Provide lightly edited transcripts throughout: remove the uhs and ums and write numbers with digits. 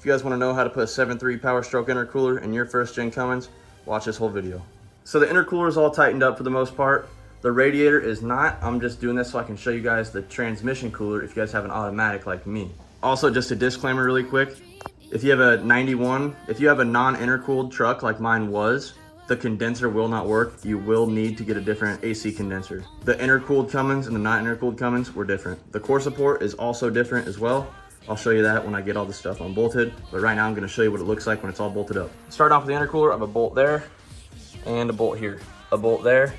If you guys want to know how to put a 7.3 Powerstroke intercooler in your first gen Cummins, watch this whole video. So the intercooler is all tightened up for the most part. The radiator is not. I'm just doing this so I can show you guys the transmission cooler if you guys have an automatic like me. Also, just a disclaimer really quick. If you have a 91, if you have a non-intercooled truck like mine was, the condenser will not work. You will need to get a different AC condenser. The intercooled Cummins and the non-intercooled Cummins were different. The core support is also different as well. I'll show you that when I get all this stuff unbolted, but right now I'm gonna show you what it looks like when it's all bolted up. Start off with the intercooler. I have a bolt there and a bolt here, a bolt there,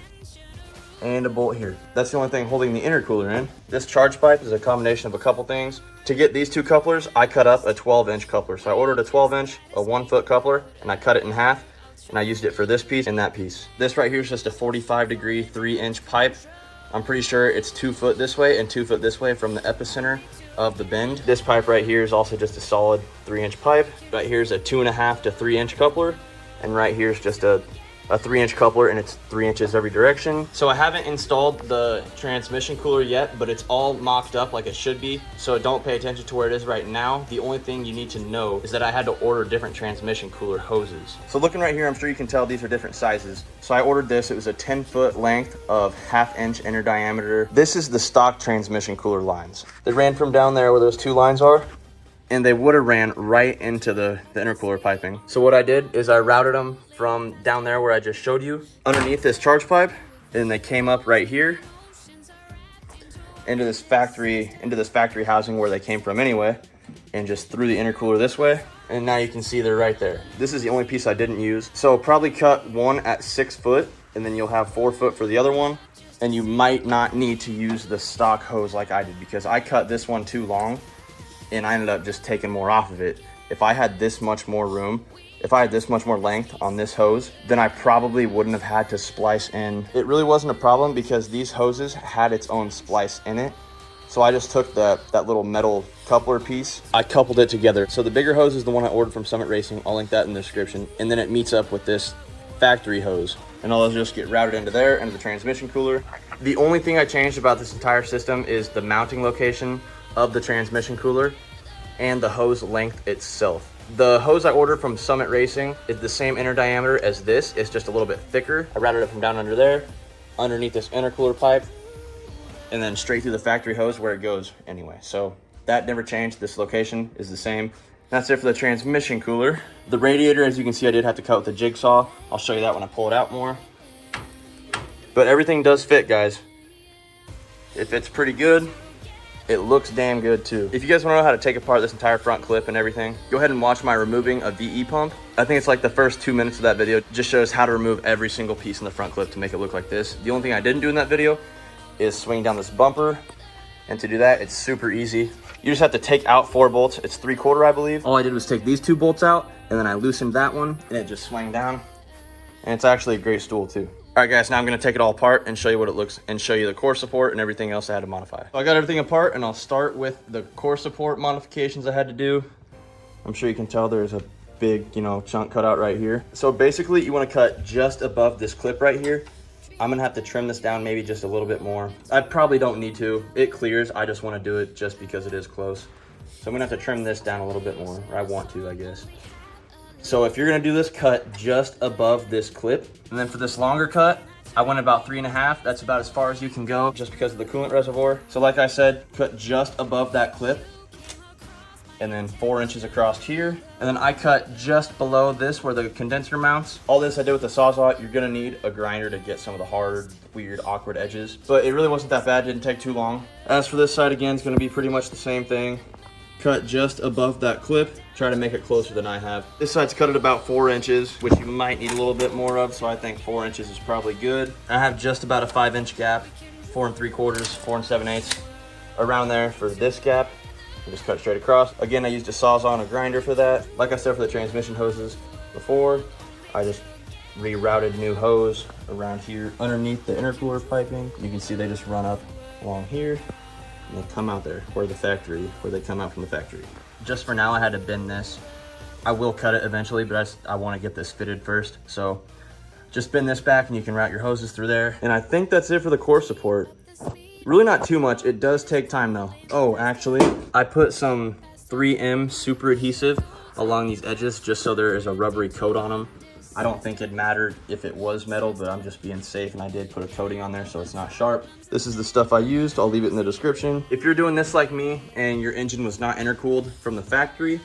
and a bolt here. That's the only thing holding the intercooler in. This charge pipe is a combination of a couple things. To get these two couplers, I cut up a 12-inch coupler. So I ordered a 12-inch, a 1-foot coupler, and I cut it in half, and I used it for this piece and that piece. This right here is just a 45-degree 3-inch pipe. I'm pretty sure it's 2 foot this way and 2 foot this way from the epicenter of the bend. This pipe right here is also just a solid 3-inch pipe. Right here is a 2.5 to 3-inch coupler, and right here is just a 3-inch coupler, and it's 3 inches every direction. So I haven't installed the transmission cooler yet, but it's all mocked up like it should be. So don't pay attention to where it is right now. The only thing you need to know is that I had to order different transmission cooler hoses. So looking right here, I'm sure you can tell these are different sizes. So I ordered this. It was a 10-foot length of 1/2-inch inner diameter. This is the stock transmission cooler lines. They ran from down there where those 2 lines are, and they would have ran right into the intercooler piping. So what I did is I routed them from down there where I just showed you underneath this charge pipe, and they came up right here into this factory housing where they came from anyway, and just threw the intercooler this way. And now you can see they're right there. This is the only piece I didn't use. So probably cut one at 6 foot, and then you'll have 4 foot for the other one. And you might not need to use the stock hose like I did, because I cut this one too long and I ended up just taking more off of it. If I had this much more room, if I had this much more length on this hose, then I probably wouldn't have had to splice in. It really wasn't a problem because these hoses had its own splice in it. So I just took that little metal coupler piece, I coupled it together. So the bigger hose is the one I ordered from Summit Racing. I'll link that in the description. And then it meets up with this factory hose. And all those just get routed into there, into the transmission cooler. The only thing I changed about this entire system is the mounting location of the transmission cooler and the hose length itself. The hose I ordered from Summit Racing is the same inner diameter as this. It's just a little bit thicker. I routed it from down under there, underneath this intercooler pipe, and then straight through the factory hose where it goes anyway. So that never changed. This location is the same. That's it for the transmission cooler. The radiator, as you can see, I did have to cut with a jigsaw. I'll show you that when I pull it out more. But everything does fit, guys. It fits pretty good. It looks damn good too. If you guys want to know how to take apart this entire front clip and everything, go ahead and watch my removing a VE pump. I think it's like the first 2 minutes of that video. It just shows how to remove every single piece in the front clip to make it look like this. The only thing I didn't do in that video is swing down this bumper. And to do that, it's super easy. You just have to take out 4 bolts. It's 3/4, I believe. All I did was take these 2 bolts out, and then I loosened that one, and it just swung down. And it's actually a great stool too. All right, guys, now I'm gonna take it all apart and show you what it looks, and show you the core support and everything else I had to modify. So I got everything apart, and I'll start with the core support modifications I had to do. I'm sure you can tell there's a big, chunk cut out right here. So basically, you wanna cut just above this clip right here. I'm gonna have to trim this down maybe just a little bit more. I probably don't need to. It clears. I just wanna do it just because it is close. So I'm gonna have to trim this down a little bit more, or I want to, I guess. So if you're gonna do this, cut just above this clip. And then for this longer cut, I went about 3.5. That's about as far as you can go just because of the coolant reservoir. So like I said, cut just above that clip, and then 4 inches across here. And then I cut just below this where the condenser mounts. All this I did with the Sawzall. You're gonna need a grinder to get some of the hard, weird, awkward edges. But it really wasn't that bad, didn't take too long. As for this side, again, it's gonna be pretty much the same thing. Cut just above that clip. Try to make it closer than I have. This side's cut at about 4 inches, which you might need a little bit more of, so I think 4 inches is probably good. I have just about a 5-inch gap, 4 3/4, 4 7/8, around there for this gap. I just cut straight across. Again, I used a Sawzall and a grinder for that. Like I said for the transmission hoses before, I just rerouted new hose around here underneath the intercooler piping. You can see they just run up along here, and they come out there where they come out from the factory. Just for now, I had to bend this. I will cut it eventually, but I want to get this fitted first. So just bend this back and you can route your hoses through there. And I think that's it for the core support. Really not too much. It does take time though. Oh, actually, I put some 3M super adhesive along these edges just so there is a rubbery coat on them. I don't think it mattered if it was metal, but I'm just being safe, and I did put a coating on there so it's not sharp. This is the stuff I used. I'll leave it in the description. If you're doing this like me and your engine was not intercooled from the factory,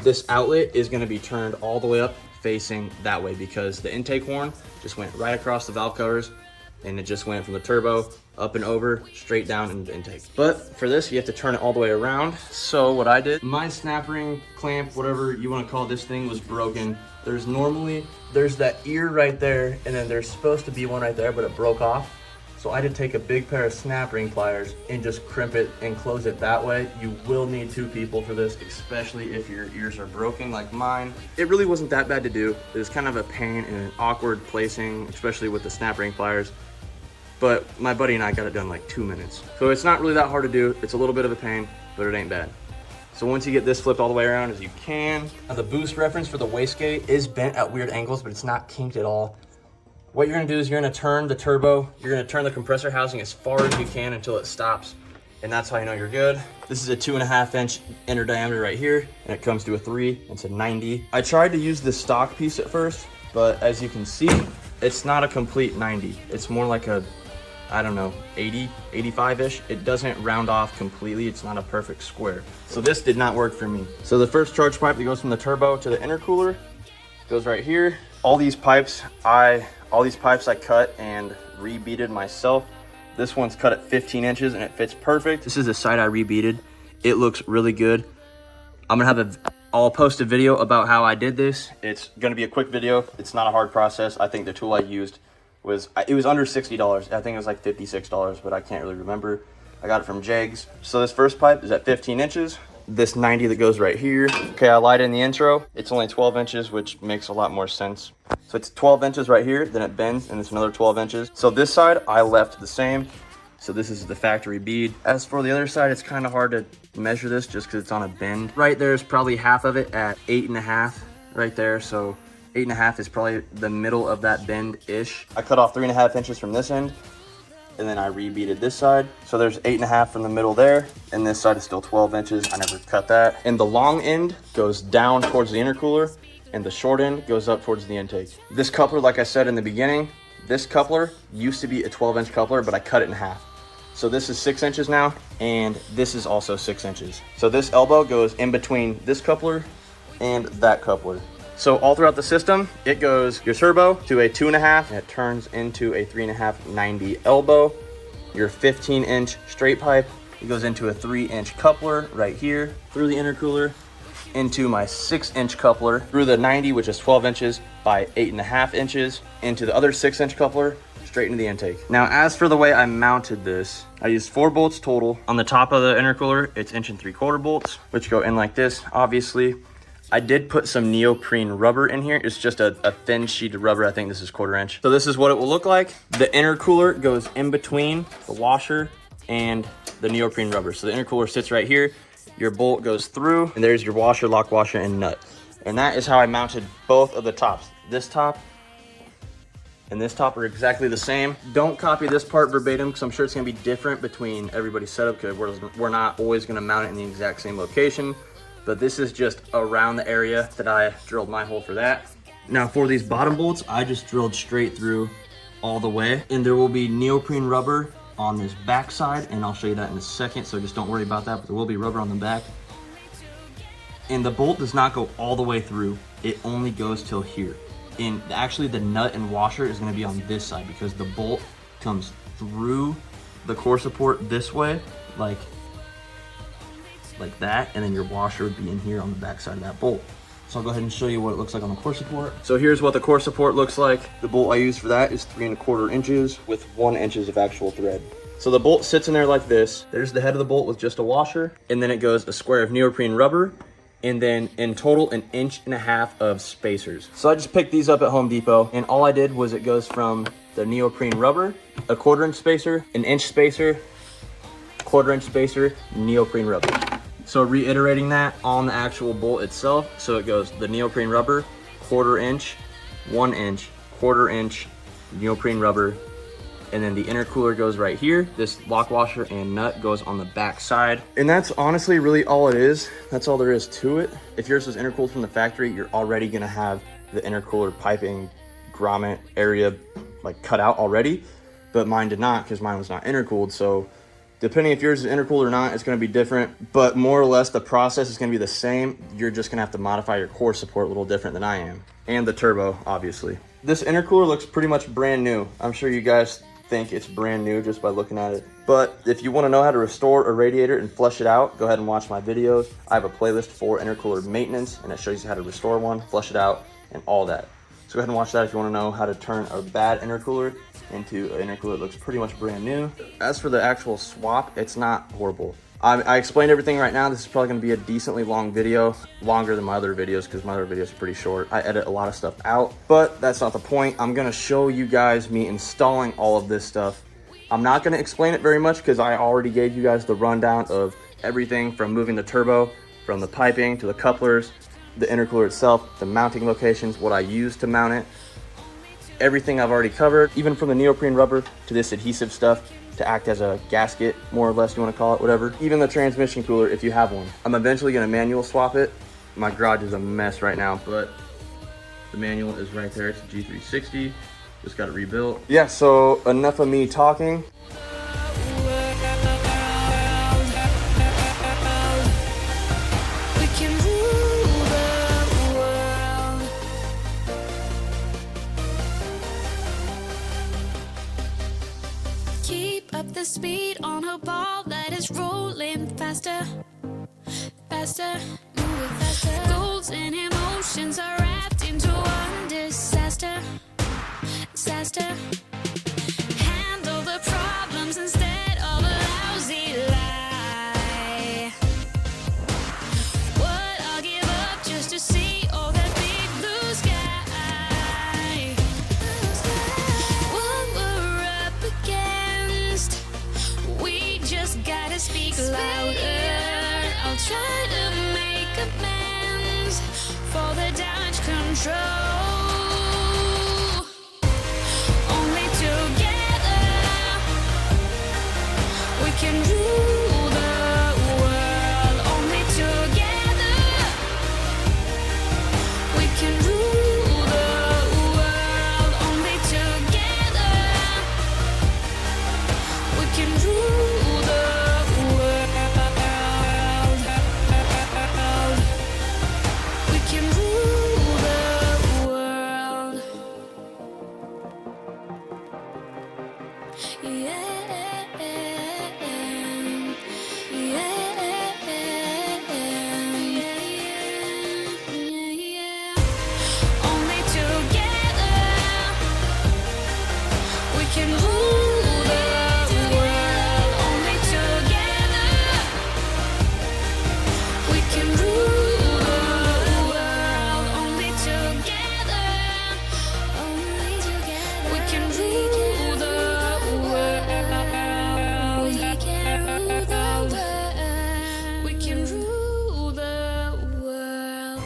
this outlet is going to be turned all the way up facing that way, because the intake horn just went right across the valve covers, and it just went from the turbo up and over straight down into the intake. But for this, you have to turn it all the way around. So what I did, my snap ring, clamp, whatever you want to call this thing, was broken. There's that ear right there, and then there's supposed to be one right there, but it broke off. So I had to take a big pair of snap ring pliers and just crimp it and close it that way. You will need 2 people for this, especially if your ears are broken like mine. It really wasn't that bad to do. It was kind of a pain and an awkward placing, especially with the snap ring pliers. But my buddy and I got it done in like 2 minutes. So it's not really that hard to do. It's a little bit of a pain, but it ain't bad. So once you get this flipped all the way around as you can, now the boost reference for the wastegate is bent at weird angles, but it's not kinked at all. What you're gonna do is you're gonna turn the turbo, you're gonna turn the compressor housing as far as you can until it stops. And that's how you know you're good. This is a 2.5 inch inner diameter right here, and it comes to a 3, it's a 90. I tried to use the stock piece at first, but as you can see, it's not a complete 90. It's more like a, I don't know, 80, 85-ish. It doesn't round off completely. It's not a perfect square. So this did not work for me. So the first charge pipe that goes from the turbo to the intercooler goes right here. All these pipes I cut and rebeaded myself. This one's cut at 15 inches and it fits perfect. This is the side I rebeaded. It looks really good. I'll post a video about how I did this. It's gonna be a quick video. It's not a hard process. I think the tool I used was under $60. I think it was like $56, but I can't really remember. I got it from Jegs. So this first pipe is at 15 inches. This 90 that goes right here. Okay, I lied in the intro. It's only 12 inches, which makes a lot more sense. So it's 12 inches right here, then it bends, and it's another 12 inches. So this side, I left the same. So this is the factory bead. As for the other side, it's kind of hard to measure this just because it's on a bend. Right there's probably half of it at 8.5 right there. So 8.5 is probably the middle of that bend-ish. I cut off 3.5 inches from this end, and then I rebeaded this side. So there's 8.5 from the middle there, and this side is still 12 inches. I never cut that. And the long end goes down towards the intercooler, and the short end goes up towards the intake. This coupler, like I said in the beginning, this coupler used to be a 12-inch coupler, but I cut it in half. So this is 6 inches now, and this is also 6 inches. So this elbow goes in between this coupler and that coupler. So all throughout the system, it goes your turbo to a 2.5, and it turns into a 3.5 90 elbow. Your 15-inch straight pipe, it goes into a 3-inch coupler right here through the intercooler, into my 6-inch coupler through the 90, which is 12 inches by 8.5 inches, into the other 6-inch coupler straight into the intake. Now, as for the way I mounted this, I used 4 bolts total. On the top of the intercooler, it's 1 3/4 bolts, which go in like this, obviously. I did put some neoprene rubber in here. It's just a thin sheet of rubber. I think this is 1/4 inch. So this is what it will look like. The intercooler goes in between the washer and the neoprene rubber. So the intercooler sits right here. Your bolt goes through, and there's your washer, lock washer, and nut. And that is how I mounted both of the tops. This top and this top are exactly the same. Don't copy this part verbatim, because I'm sure it's gonna be different between everybody's setup, because we're not always gonna mount it in the exact same location. But this is just around the area that I drilled my hole for that. Now for these bottom bolts, I just drilled straight through all the way, and there will be neoprene rubber on this back side, and I'll show you that in a second, so just don't worry about that, but there will be rubber on the back. And the bolt does not go all the way through. It only goes till here. And actually the nut and washer is gonna be on this side, because the bolt comes through the core support this way, like that, and then your washer would be in here on the back side of that bolt. So I'll go ahead and show you what it looks like on the core support. So here's what the core support looks like. The bolt I use for that is 3 1/4 inches with 1 inch of actual thread. So the bolt sits in there like this. There's the head of the bolt with just a washer, and then it goes a square of neoprene rubber, and then in total 1.5 inches of spacers. So I just picked these up at Home Depot, and all I did was it goes from the neoprene rubber, a 1/4 inch spacer, 1 inch spacer, 1/4 inch spacer, neoprene rubber. So reiterating that on the actual bolt itself, so it goes the neoprene rubber, 1/4 inch, 1 inch, 1/4 inch, neoprene rubber, and then the intercooler goes right here. This lock washer and nut goes on the back side. And that's honestly really all it is. That's all there is to it. If yours was intercooled from the factory, you're already gonna have the intercooler piping grommet area like cut out already, but mine did not because mine was not intercooled. So depending if yours is intercooled or not, it's gonna be different, but more or less the process is gonna be the same. You're just gonna have to modify your core support a little different than I am. And the turbo, obviously. This intercooler looks pretty much brand new. I'm sure you guys think it's brand new just by looking at it. But if you wanna know how to restore a radiator and flush it out, go ahead and watch my videos. I have a playlist for intercooler maintenance, and it shows you how to restore one, flush it out, and all that. So go ahead and watch that if you wanna know how to turn a bad intercooler into an intercooler that looks pretty much brand new. As for the actual swap, it's not horrible. I explained everything right now. This is probably gonna be a decently long video, longer than my other videos because my other videos are pretty short. I edit a lot of stuff out, but that's not the point. I'm gonna show you guys me installing all of this stuff. I'm not gonna explain it very much because I already gave you guys the rundown of everything from moving the turbo, from the piping to the couplers, the intercooler itself, the mounting locations, what I use to mount it. Everything I've already covered, even from the neoprene rubber to this adhesive stuff to act as a gasket, more or less you want to call it, whatever. Even the transmission cooler if you have one. I'm eventually going to manual swap it. My garage is a mess right now, but the manual is right there. It's a G360. Just got it rebuilt. Yeah, so enough of me talking. The speed on her ball that is rolling faster, faster, moving faster. Goals and emotions are wrapped into one disaster, disaster. Handle the problems instead of a lousy lie. What I'll give up just to see all that big blue sky. What we're up against, we just gotta speak louder. I'll try to make amends for the damage control. Only together we can rule the world. Only together we can rule the world. Only together we can rule the world. We can rule the world. Yeah. Only together we can rule the world. Only together we can rule the world. Only together we can rule the world. We can rule the world. We can rule the world.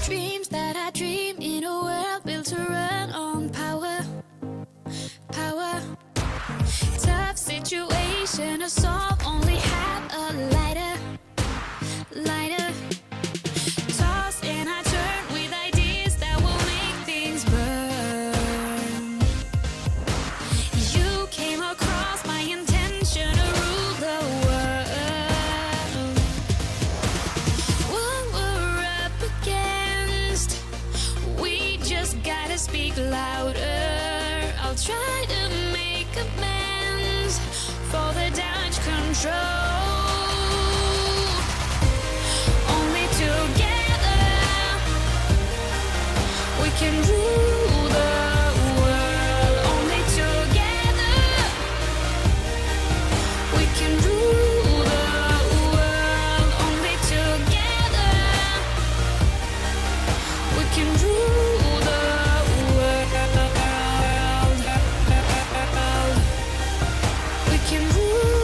Dreams that I dream in a world built to run on power, power. Tough situation to solve, only have a lighter, lighter. Toss and I turn with ideas that will make things burn. You came across my intention to rule the world. What we're up against, we just gotta speak louder. I'll try to make amends for the damage control. Only together we can rule the world. Only together we can rule the world. Only together we can rule the world. We can rule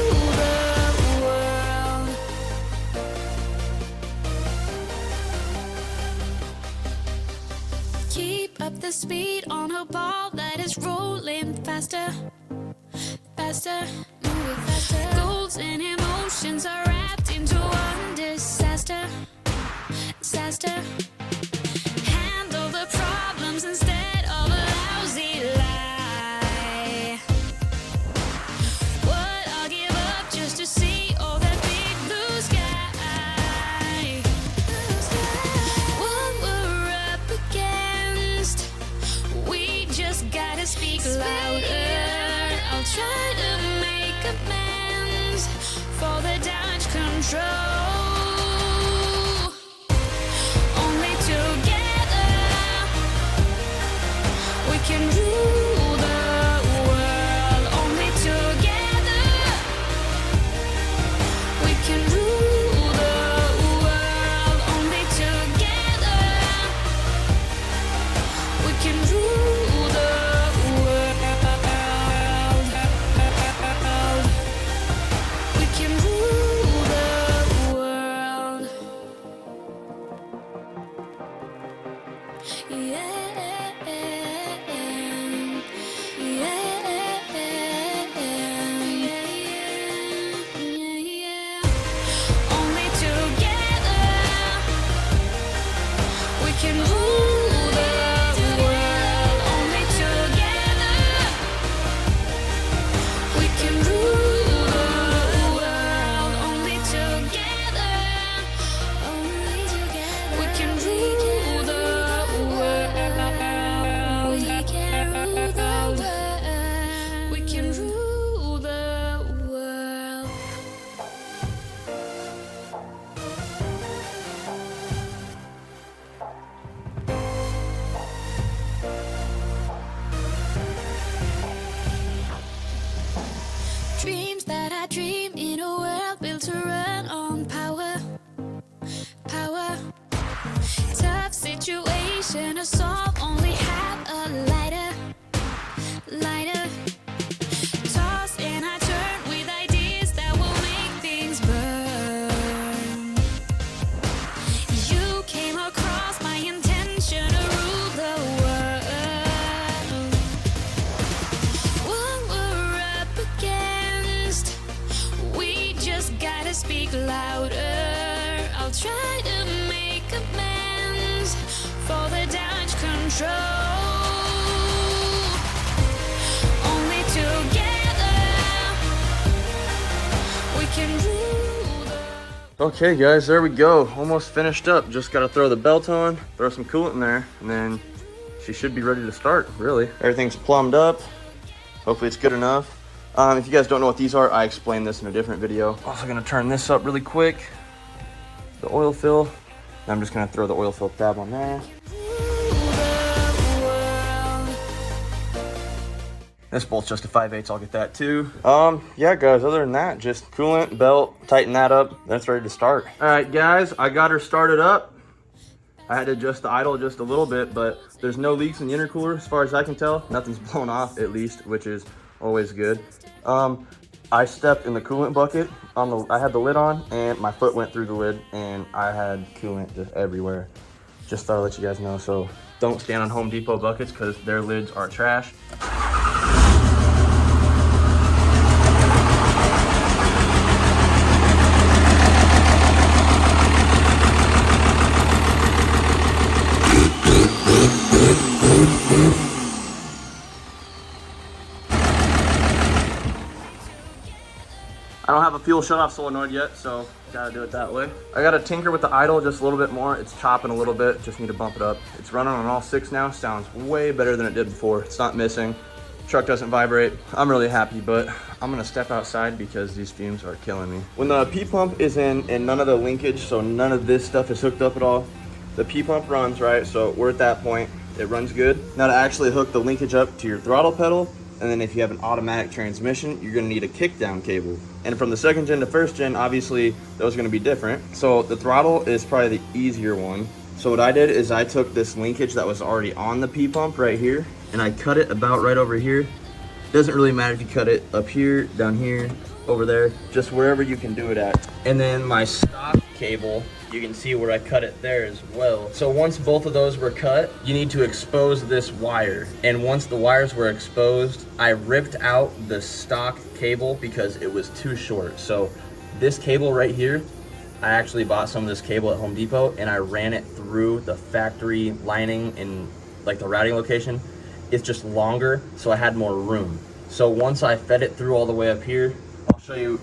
keep up the speed on a ball that is rolling faster, faster, moving faster. Goals and emotions are wrapped into one disaster, disaster. Handle the problems instead of a lousy lie. What I'll give up just to see all that big blue sky. What we're up against, we just gotta speak louder. I'll try to make amends for the damage control. Only together we can rule the world. Only together we can rule the world. Only together we can rule the world. We can rule the world. Yeah, yeah. Only together we can rule the world. Only together we can rule the world. Only together we can rule the world. We can rule the world. We can rule the world. Dreams that I dream in a world built to run on power, power. Tough situation to solve, only have a lighter, lighter. Toss and I turn with ideas that will make things burn. You came across my intention to rule the world. What we're up against, we just gotta speak louder. I'll try to make amends for the damage control. Only together we can rule the. Okay guys, there we go. Almost finished up. Just gotta throw the belt on, throw some coolant in there, and then she should be ready to start, really. Everything's plumbed up. Hopefully it's good enough. If you guys don't know what these are, I explained this in a different video. Also gonna turn this up really quick. The oil fill. I'm just gonna throw the oil fill tab on there. This bolt's just a 5/8, I'll get that too. Yeah guys, other than that, just coolant, belt, tighten that up, that's ready to start. All right guys, I got her started up. I had to adjust the idle just a little bit, but there's no leaks in the intercooler as far as I can tell. Nothing's blown off at least, which is always good. I stepped in the coolant bucket I had the lid on, and my foot went through the lid, and I had coolant just everywhere. Just thought I'd let you guys know. So don't stand on Home Depot buckets because their lids are trash. I don't have a fuel shutoff solenoid yet, so gotta do it that way. I gotta tinker with the idle just a little bit more. It's chopping a little bit, just need to bump it up. It's running on all 6 now, sounds way better than it did before. It's not missing, truck doesn't vibrate. I'm really happy, but I'm gonna step outside because these fumes are killing me. When the P-pump is in and none of the linkage, so none of this stuff is hooked up at all, the P-pump runs, right? So we're at that point, it runs good. Now to actually hook the linkage up to your throttle pedal, and then if you have an automatic transmission, you're gonna need a kickdown cable. And from the 2nd gen to 1st gen, obviously, those are gonna be different. So the throttle is probably the easier one. So what I did is I took this linkage that was already on the P-pump right here, and I cut it about right over here. Doesn't really matter if you cut it up here, down here, over there, just wherever you can do it at. And then my stock cable you can see where I cut it there as well. So once both of those were cut, you need to expose this wire. And once the wires were exposed, I ripped out the stock cable because it was too short. So this cable right here, I actually bought some of this cable at Home Depot and I ran it through the factory lining in like the routing location. It's just longer, so I had more room. So once I fed it through all the way up here,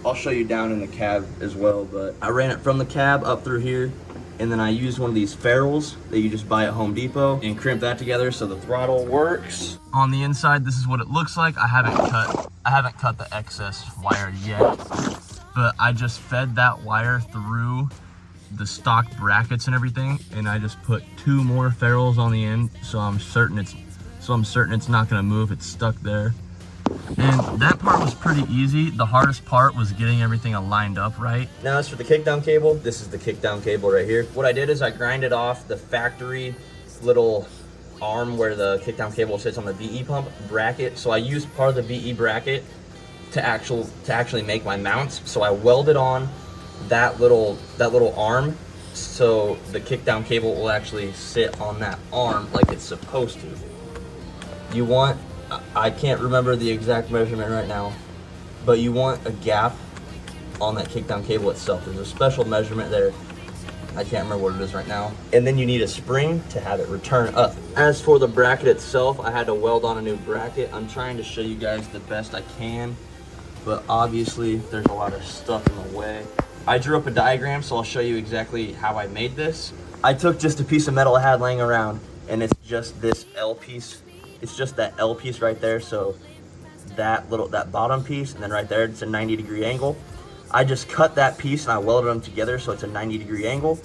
I'll show you down in the cab as well, but I ran it from the cab up through here, and then I used one of these ferrules that you just buy at Home Depot and crimp that together so the throttle works. On the inside, this is what it looks like. I haven't cut the excess wire yet, but I just fed that wire through the stock brackets and everything, and I just put 2 more ferrules on the end, so I'm certain it's not gonna move. It's stuck there. And that part was pretty easy. The hardest part was getting everything lined up right. Now as for the kickdown cable, this is the kickdown cable right here. What I did is I grinded off the factory little arm where the kickdown cable sits on the VE pump bracket. So I used part of the VE bracket to actually make my mounts. So I welded on that little arm so the kickdown cable will actually sit on that arm like it's supposed to. You want, I can't remember the exact measurement right now, but you want a gap on that kickdown cable itself. There's a special measurement there. I can't remember what it is right now. And then you need a spring to have it return up. As for the bracket itself, I had to weld on a new bracket. I'm trying to show you guys the best I can, but obviously there's a lot of stuff in the way. I drew up a diagram, so I'll show you exactly how I made this. I took just a piece of metal I had laying around, and it's just this L piece. It's just that L piece right there. So that bottom piece, and then right there, it's a 90-degree angle. I just cut that piece and I welded them together so it's a 90-degree angle.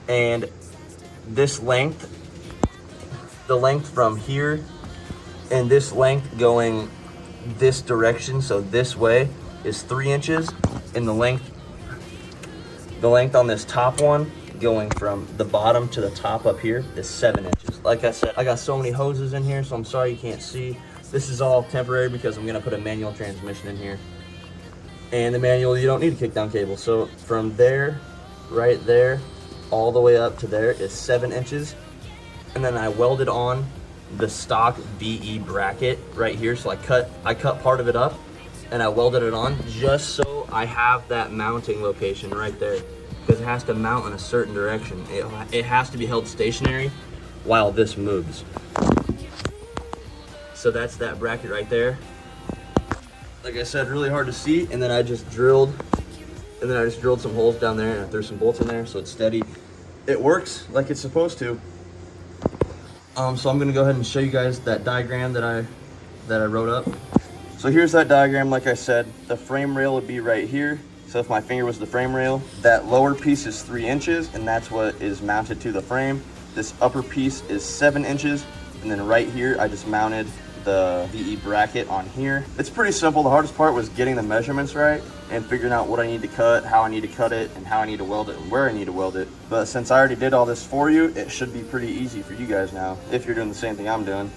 And this length, the length from here, and this length going this direction, so this way, is 3 inches. And the length on this top one, going from the bottom to the top up here, is 7 inches. Like I said, I got so many hoses in here, so I'm sorry you can't see. This is all temporary because I'm gonna put a manual transmission in here. And the manual, you don't need a kickdown cable. So from there, right there, all the way up to there is 7 inches. And then I welded on the stock VE bracket right here. So I cut part of it up and I welded it on just so I have that mounting location right there, because it has to mount in a certain direction. It has to be held stationary while this moves. So that's that bracket right there. Like I said, really hard to see. And then I just drilled some holes down there and I threw some bolts in there so it's steady. It works like it's supposed to. So I'm gonna go ahead and show you guys that diagram that I wrote up. So here's that diagram. Like I said, the frame rail would be right here. So if my finger was the frame rail, that lower piece is 3 inches and that's what is mounted to the frame. This upper piece is 7 inches. And then right here, I just mounted the VE bracket on here. It's pretty simple. The hardest part was getting the measurements right and figuring out what I need to cut, how I need to cut it, and how I need to weld it and where I need to weld it. But since I already did all this for you, it should be pretty easy for you guys now if you're doing the same thing I'm doing.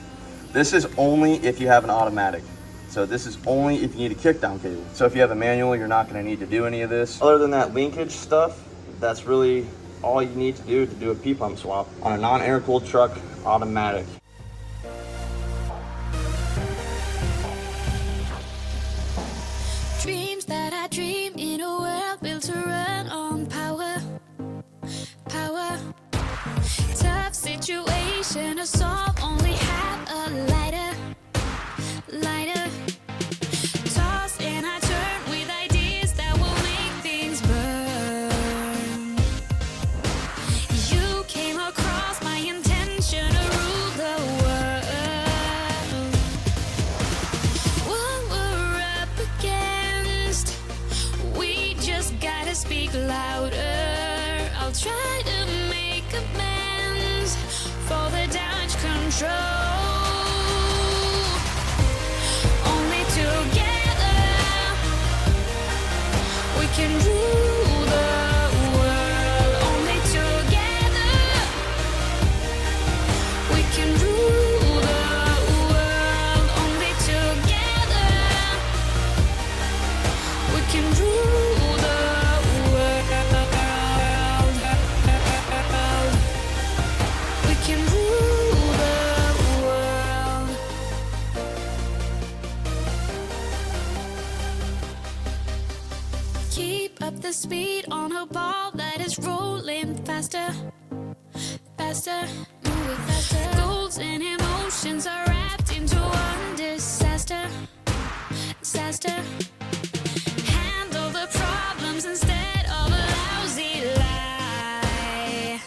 This is only if you have an automatic. So this is only if you need a kickdown cable. So if you have a manual, you're not gonna need to do any of this. Other than that linkage stuff, that's really all you need to do a P-pump swap on a non-intercooled truck automatic. Dreams that I dream in a world built to run on power. Tough situation to solve, only have a lighter. Toss and I turn with ideas that will make things burn. You came across my intention to rule the world. What we're up against, we just gotta speak louder. I'll try to make amends for the damage control. the speed on a ball that is rolling faster, faster, moving faster. Goals and emotions are wrapped into one disaster, disaster. Handle the problems instead of a lousy lie.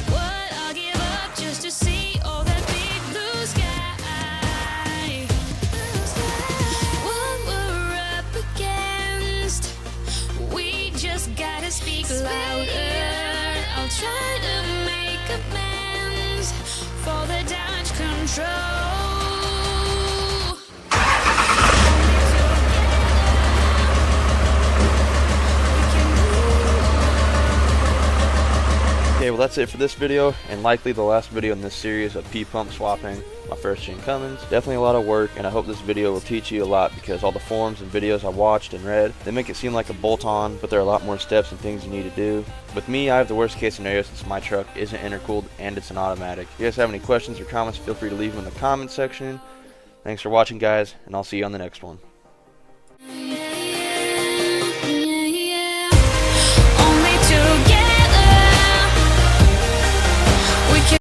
What I'll give up just to see all that big blue sky. What we're up against, we just gotta speak louder. I'll try to make amends for the damage control. Okay, well that's it for this video, and likely the last video in this series of P-pump swapping my first gen Cummins. Definitely a lot of work, and I hope this video will teach you a lot, because all the forums and videos I watched and read, they make it seem like a bolt-on, but there are a lot more steps and things you need to do. With me, I have the worst case scenario since my truck isn't intercooled and it's an automatic. If you guys have any questions or comments, feel free to leave them in the comment section. Thanks for watching, guys, and I'll see you on the next one.